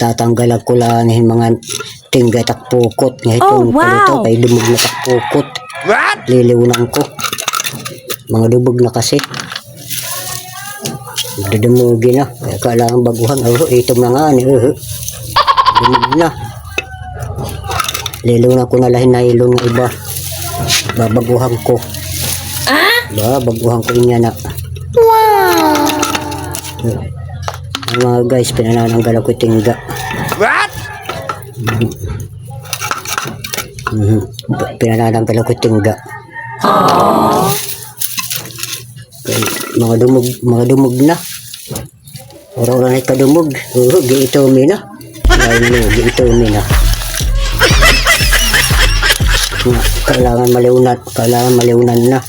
tatanggalan ko lang ng mga tingga takpukot nga itong palito kay dumog na takpukot. Liliwnan ko mga dubog na kasi dadumugi na kaya kailangan baguhan. Ito na nga ni dumog na, liliwnan ko na lahin na ilong na iba, babaguhan ko babaguhan ko inya na. Mga guys, pinanananggal ako tingga. Pinanananggal ako tingga. Mga dumog na. Orang-orang ay kadumog. Giitumi na. Giitumi na. Kailangan maliunan na.